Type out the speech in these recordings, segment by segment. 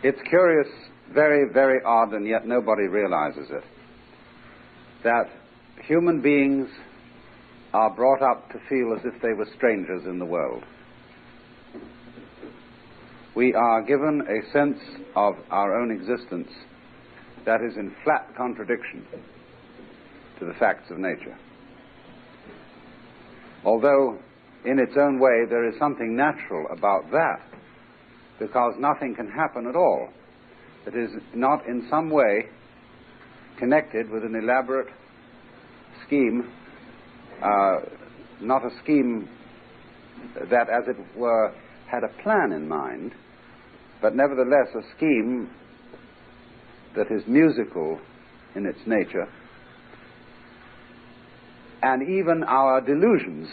It's curious, very, very odd, and yet nobody realizes it, that human beings are brought up to feel as if they were strangers in the world. We are given a sense of our own existence that is in flat contradiction to the facts of nature. Although, in its own way, there is something natural about that, because nothing can happen at all that is not in some way connected with an elaborate scheme, not a scheme that, as it were, had a plan in mind, but nevertheless a scheme that is musical in its nature. And even our delusions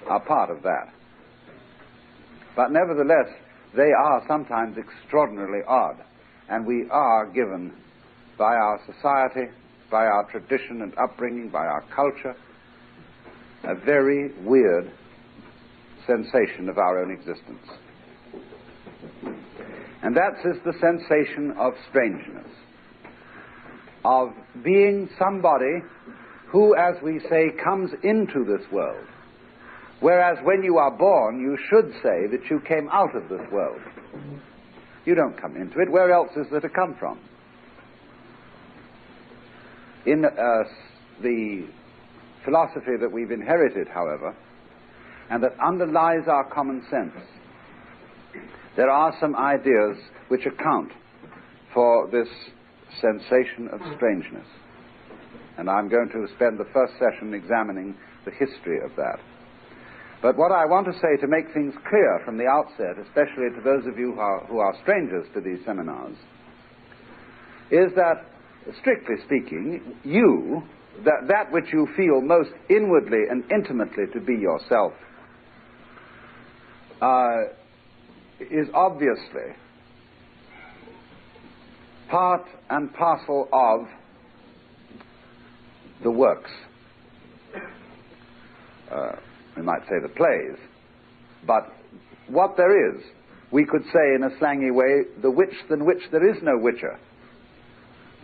are part of that. But nevertheless, they are sometimes extraordinarily odd, and we are given by our society, by our tradition and upbringing, by our culture, a very weird sensation of our own existence. And that is the sensation of strangeness, of being somebody who, as we say, comes into this world, whereas when you are born, you should say that you came out of this world. You don't come into it. Where else is there to come from? In the philosophy that we've inherited, however, and that underlies our common sense, there are some ideas which account for this sensation of strangeness. And I'm going to spend the first session examining the history of that. But what I want to say, to make things clear from the outset, especially to those of you who are strangers to these seminars, is that, strictly speaking, that which you feel most inwardly and intimately to be yourself, is obviously part and parcel of the works. We might say the plays, but what there is, we could say in a slangy way, the witch than which there is no witcher.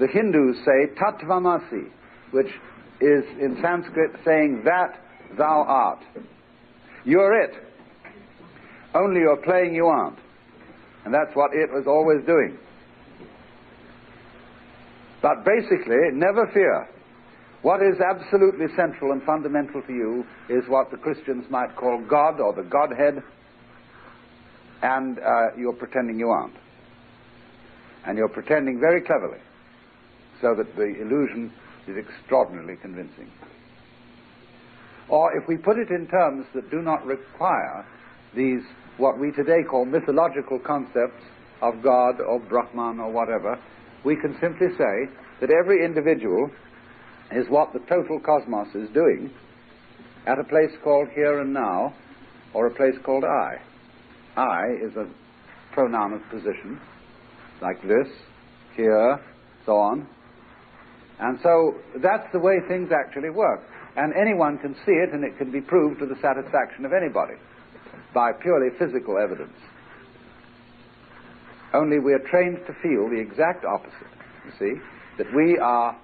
The Hindus say Tatvamasi, which is in Sanskrit saying that thou art. You're it. Only you're playing you aren't. And that's what it was always doing. But basically, never fear. What is absolutely central and fundamental to you is what the Christians might call God or the Godhead, and you're pretending you aren't. And you're pretending very cleverly, so that the illusion is extraordinarily convincing. Or if we put it in terms that do not require these, what we today call mythological concepts of God or Brahman or whatever, we can simply say that every individual is what the total cosmos is doing at a place called here and now, or a place called I. I is a pronoun of position, like this, here, so on. And so that's the way things actually work. And anyone can see it, and it can be proved to the satisfaction of anybody by purely physical evidence. Only we are trained to feel the exact opposite, you see, that we are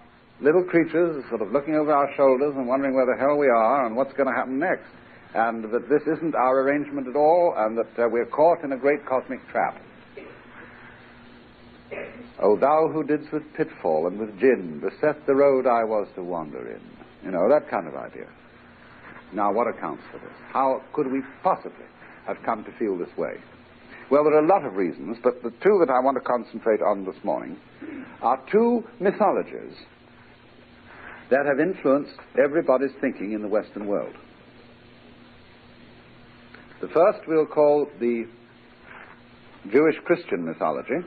little creatures sort of looking over our shoulders and wondering where the hell we are and what's going to happen next, and that this isn't our arrangement at all, and that we're caught in a great cosmic trap. O thou who didst with pitfall and with gin beset the road I was to wander in. You know, that kind of idea. Now, what accounts for this? How could we possibly have come to feel this way? Well, there are a lot of reasons, but the two that I want to concentrate on this morning are two mythologies that have influenced everybody's thinking in the Western world. The first we'll call the Jewish Christian mythology,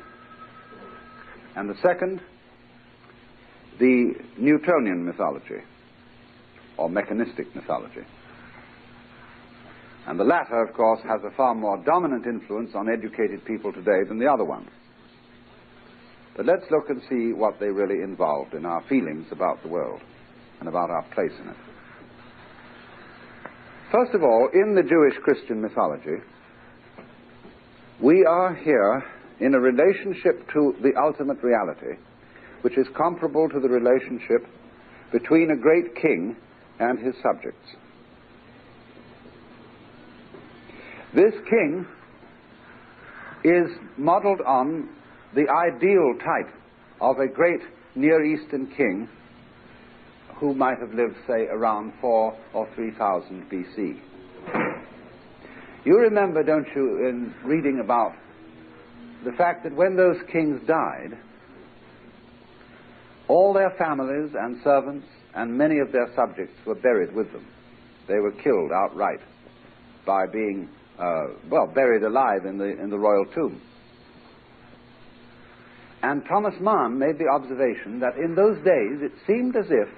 and the second, the Newtonian mythology, or mechanistic mythology. And the latter, of course, has a far more dominant influence on educated people today than the other one. But let's look and see what they really involved in our feelings about the world and about our place in it. First of all, in the Jewish Christian mythology, we are here in a relationship to the ultimate reality, which is comparable to the relationship between a great king and his subjects. This king is modeled on the ideal type of a great Near Eastern king who might have lived, say, around 4,000 or 3,000 BC. You remember, don't you, in reading about the fact that when those kings died, all their families and servants and many of their subjects were buried with them. They were killed outright by being, buried alive in the royal tomb. And Thomas Mann made the observation that in those days it seemed as if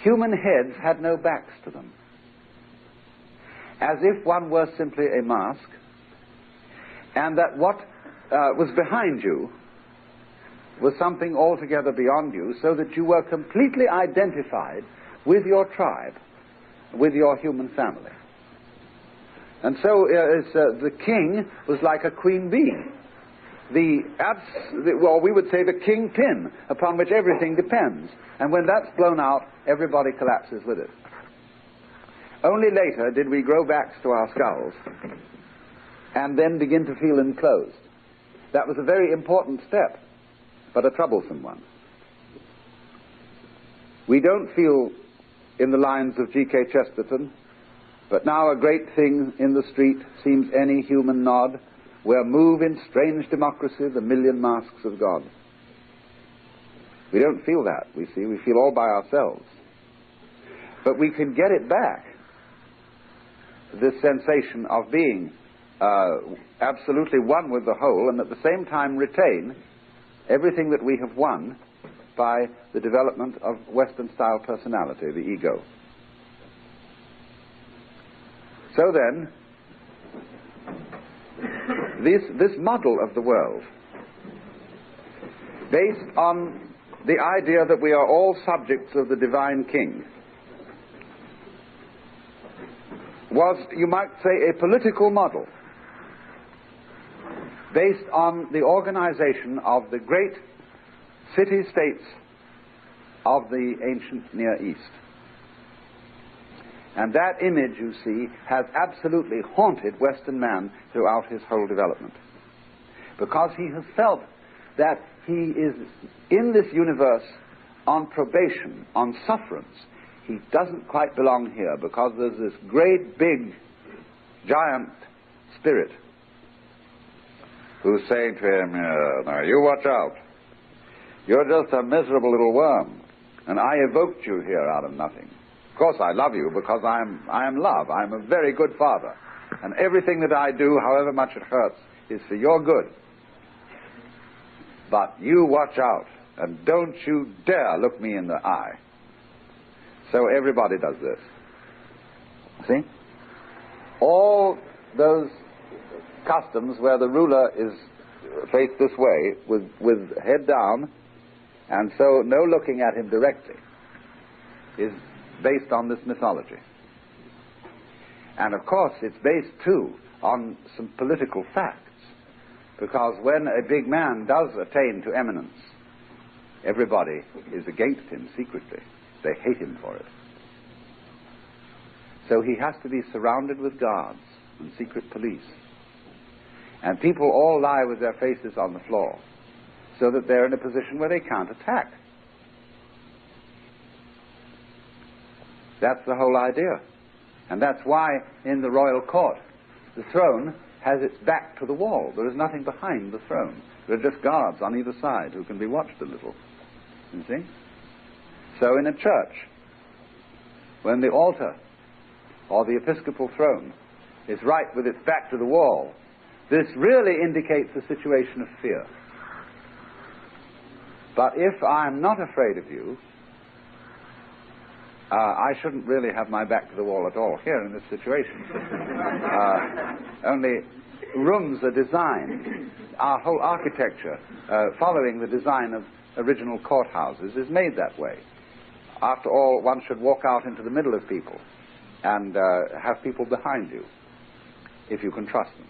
human heads had no backs to them, as if one were simply a mask, and that what was behind you was something altogether beyond you, so that you were completely identified with your tribe, with your human family. And so the king was like a queen bee, we would say the kingpin upon which everything depends. And when that's blown out, everybody collapses with it. Only later did we grow backs to our skulls and then begin to feel enclosed. That was a very important step, but a troublesome one. We don't feel in the lines of G.K. Chesterton, but now a great thing in the street seems any human nod, where move in strange democracy the million masks of God. We don't feel that, we see. We feel all by ourselves. But we can get it back, this sensation of being absolutely one with the whole, and at the same time retain everything that we have won by the development of Western-style personality, the ego. So then, this model of the world, based on the idea that we are all subjects of the divine king, was, you might say, a political model based on the organization of the great city-states of the ancient Near East. And that image, you see, has absolutely haunted Western man throughout his whole development. Because he has felt that he is in this universe on probation, on sufferance. He doesn't quite belong here because there's this great, big, giant spirit who's saying to him, now you watch out. You're just a miserable little worm, and I evoked you here out of nothing. Of course I love you because I am love. I'm a very good father. And everything that I do, however much it hurts, is for your good. But you watch out, and don't you dare look me in the eye. So everybody does this. See? All those customs where the ruler is faced this way, with head down, and so no looking at him directly, is based on this mythology. And of course it's based too on some political facts, because when a big man does attain to eminence, everybody is against him secretly. They hate him for it. So he has to be surrounded with guards and secret police. And people all lie with their faces on the floor, so that they're in a position where they can't attack. That's the whole idea. And that's why in the royal court the throne has its back to the wall. There is nothing behind the throne. There are just guards on either side who can be watched a little. You see? So in a church, when the altar or the episcopal throne is right with its back to the wall, this really indicates a situation of fear. But if I'm not afraid of you, I shouldn't really have my back to the wall at all here in this situation. Only rooms are designed, our whole architecture, following the design of original courthouses, is made that way. After all, one should walk out into the middle of people and have people behind you, if you can trust them.